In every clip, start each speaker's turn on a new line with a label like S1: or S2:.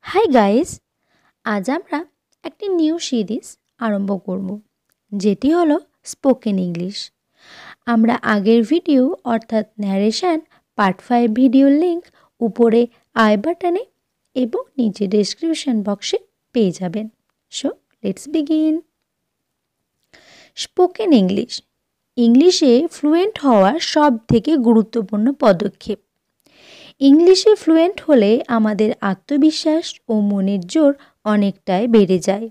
S1: Hi guys, আজ আমরা একটি নিউ সিরিজ আরম্ভ করব, যেটি হলো স্পোকেন ইংলিশ। আমরা আগের ভিডিও অর্থাৎ ন্যারেশন পার্ট 5 ভিডিওর লিঙ্ক উপরে আই বাটনে এবং নিচে ডেসক্রিপশন বক্সে পেয়ে যাবেন। So let's begin. Spoken English ইংলিশে ফ্লুয়েন্ট হওয়ার সবথেকে গুরুত্বপূর্ণ পদক্ষেপ। ইংলিশে ফ্লুয়েন্ট হলে আমাদের আত্মবিশ্বাস ও মনের জোর অনেকটাই বেড়ে যায়।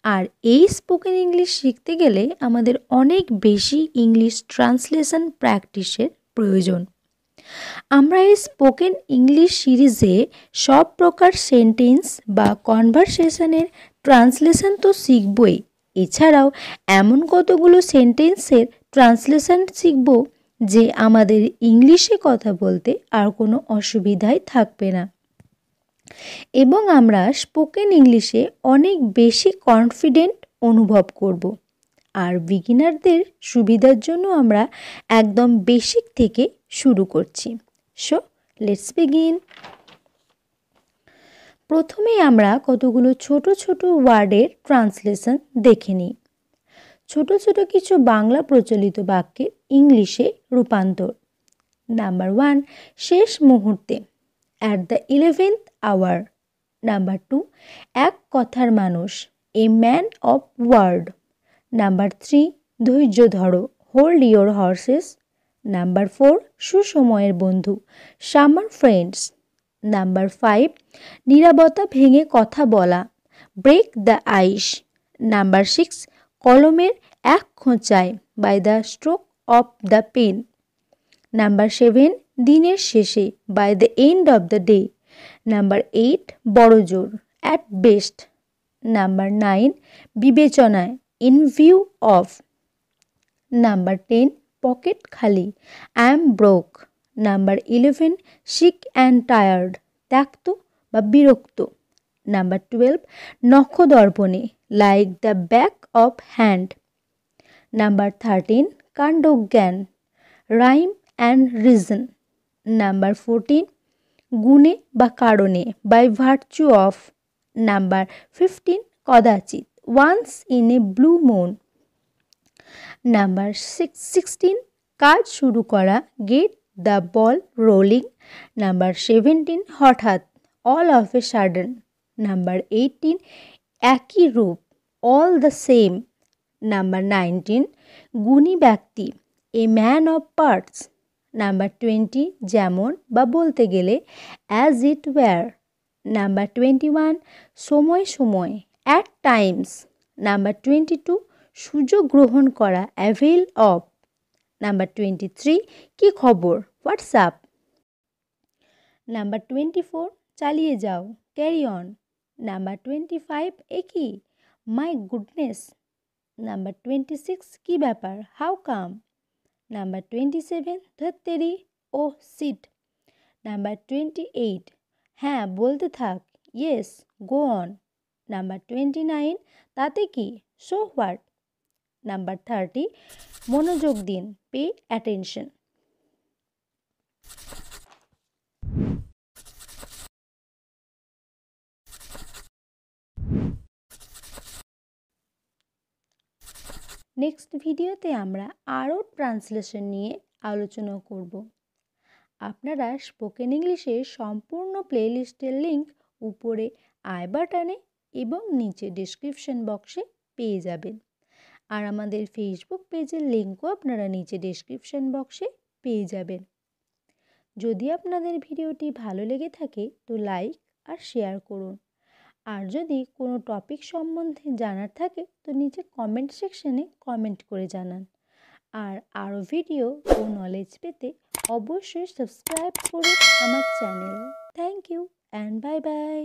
S1: আর এই স্পোকেন ইংলিশ শিখতে গেলে আমাদের অনেক বেশি ইংলিশ ট্রান্সলেশন প্র্যাকটিসের প্রয়োজন। আমরা এই স্পোকেন ইংলিশ সিরিজে সব প্রকার সেন্টেন্স বা কনভারসেশনের ট্রান্সলেশন তো শিখবই, এছাড়াও এমন কতগুলো সেন্টেন্সের ট্রান্সলেশন শিখব যে আমাদের ইংলিশে কথা বলতে আর কোনো অসুবিধাই থাকবে না, এবং আমরা স্পোকেন ইংলিশে অনেক বেশি কনফিডেন্ট অনুভব করব। আর বিগিনারদের সুবিধার জন্য আমরা একদম বেসিক থেকে শুরু করছি। So let's begin. প্রথমেই আমরা কতগুলো ছোট ছোট ওয়ার্ডের ট্রান্সলেশন দেখে নিই। ছোট ছোট কিছু বাংলা প্রচলিত বাক্যের ইংলিশে রূপান্তর। নাম্বার 1, শেষ মুহূর্তে, at the 11th hour। Number 2, এক কথার মানুষ, a man of word. Number 3, ধৈর্য ধরো, হোল্ড ইয়োর হর্সেস। নাম্বার 4, সুসময়ের বন্ধু, সামার ফ্রেন্ডস। নাম্বার 5, নীরবতা ভেঙে কথা বলা, ব্রেক দ্য আইস। নাম্বার 6, কলমের এক খোঁচায়, by the stroke of the pen. Number 7, দিনের শেষে, by the end of the day. Number 8, বড় জোর, অ্যাট বেস্ট। নাম্বার 9, বিবেচনায়, in view of. Number 10, pocket খালি, I am broke. Number 11, sick and tired, ত্যক্ত বা বিরক্ত। নাম্বার 12, নখদর্পণে, like the back of hand. Number 13, কাণ্ডজ্ঞান, রাইম অ্যান্ড রিজন। নাম্বার 14, গুণে বা কারণে, বাই ভার্চু অফ। নাম্বার 15, কদাচিৎ, once in a blue moon. Number 16, কাজ শুরু করা, get the ball rolling. Number 17, হঠাৎ, all of a sudden. Number 18, একই রূপ, অল দ্য সেম। নাম্বার 19, গুণী ব্যক্তি, এ ম্যান অফ পার্টস। নাম্বার 20, যেমন বা বলতে গেলে, অ্যাজ ইট ওয়্যার। নাম্বার 21, সময় সময়, অ্যাট টাইমস। নাম্বার 22, সুযোগ গ্রহণ করা, অ্যাভেল অফ। নাম্বার 23, কি খবর, হোয়াটসঅ্যাপ। নাম্বার 24, চালিয়ে যাও, ক্যারি অন। নাম্বার 25, একই, মাই গুডনেস। নাম্বার 26, কি ব্যাপার, হাউ কাম। নাম্বার 27, ধত্তেরি, ও সিট। নাম্বার 28, হ্যাঁ বলতে থাক, ইয়েস গো অন। নাম্বার 29, তাতে কি, সো হোয়াট। নাম্বার 30, মনোযোগ দিন, পে অ্যাটেনশন। নেক্সট ভিডিওতে আমরা আরও ট্রান্সলেশন নিয়ে আলোচনা করব। আপনারা স্পোকেন ইংলিশের সম্পূর্ণ প্লেলিস্টের লিঙ্ক উপরে আই বাটনে এবং নিচে ডেসক্রিপশন বক্সে পেয়ে যাবেন। আর আমাদের ফেসবুক পেজের লিঙ্কও আপনারা নিচে ডেসক্রিপশন বক্সে পেয়ে যাবেন। যদি আপনাদের ভিডিওটি ভালো লেগে থাকে তো লাইক আর শেয়ার করুন। আর যদি কোনো টপিক সম্বন্ধে জানার থাকে তো নিচে কমেন্ট সেকশনে কমেন্ট করে জানান। আর আরও ভিডিও ও নলেজ পেতে অবশ্যই সাবস্ক্রাইব করুন আমার channel. Thank you and bye by.